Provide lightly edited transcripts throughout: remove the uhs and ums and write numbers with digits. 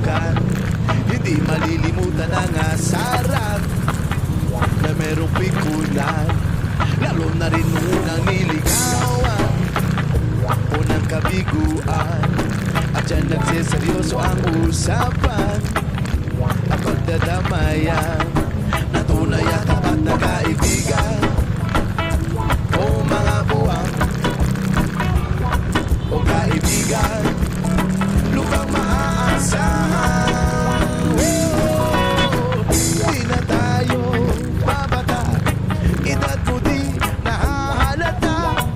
lugar. Hindi malilimutan ang asarap na merong pikulan. Lalo na rin unang niligawan, unang kabiguan. At dyan nagsiseryoso ang usapan, ang pagdadamayan, na tunay at tapat na kaibigan. O mga buwang, o kaibigan, lubang maaasahan. Di na tayo babata, edad mo di nahahalata.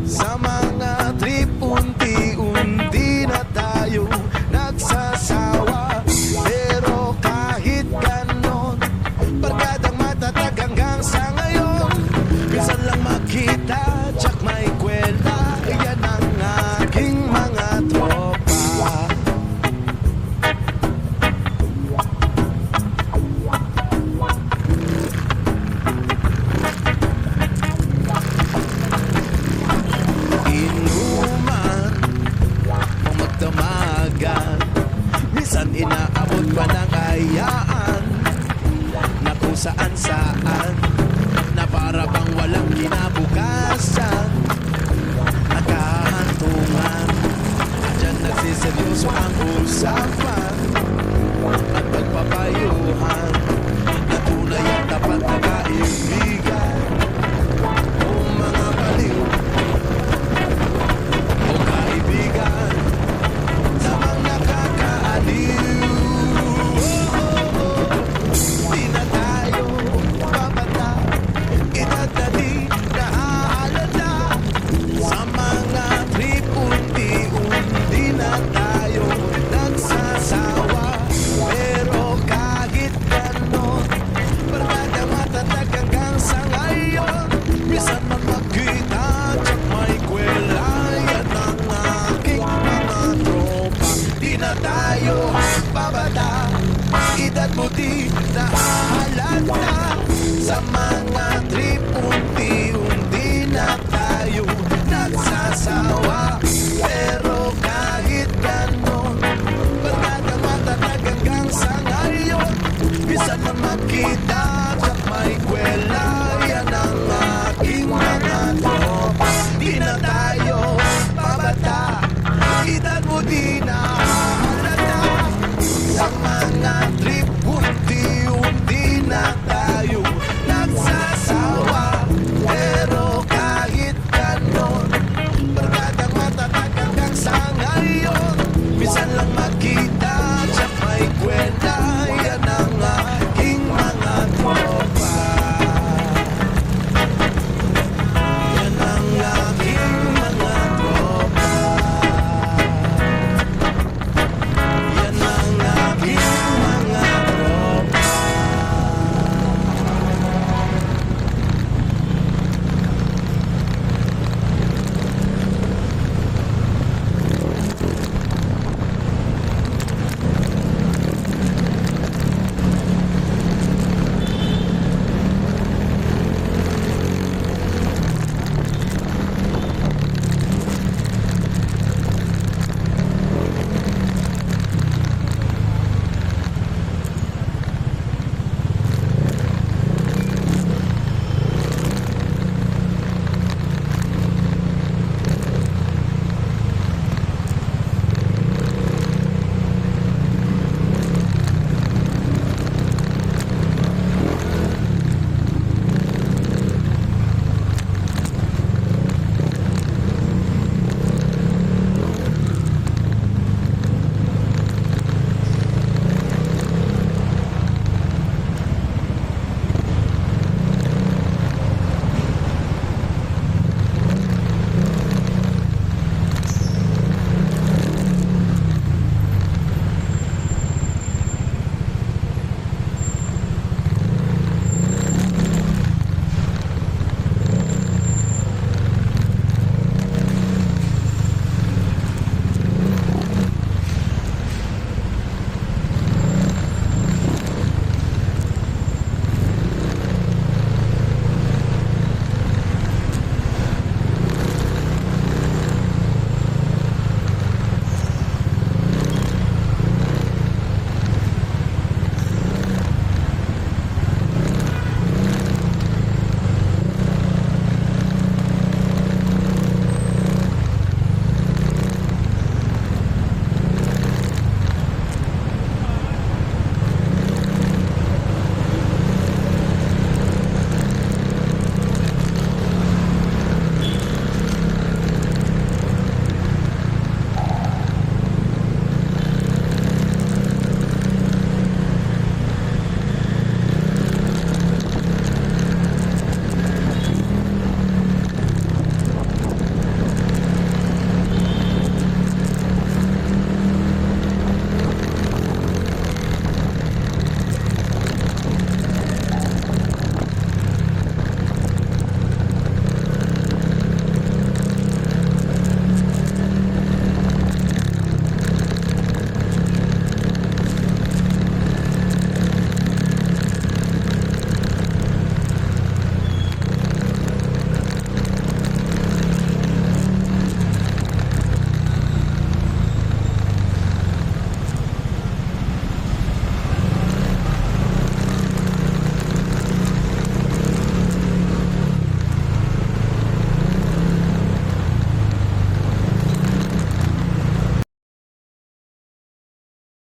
Sa mga trip unti-unti na tayo nagsasawa. Pero kahit ganon, barkadang matatag hanggang sa ngayon. Minsan lang makita, tsak may kwenta, yan ang aking mga tropa. Inuman, pang magdamagan, minsan inaabot pa ng ayaan, na kung saan-saan, na para bang walang kinabukasan. Nagkahantungan, at dyan nagsiseryoso ang usapan.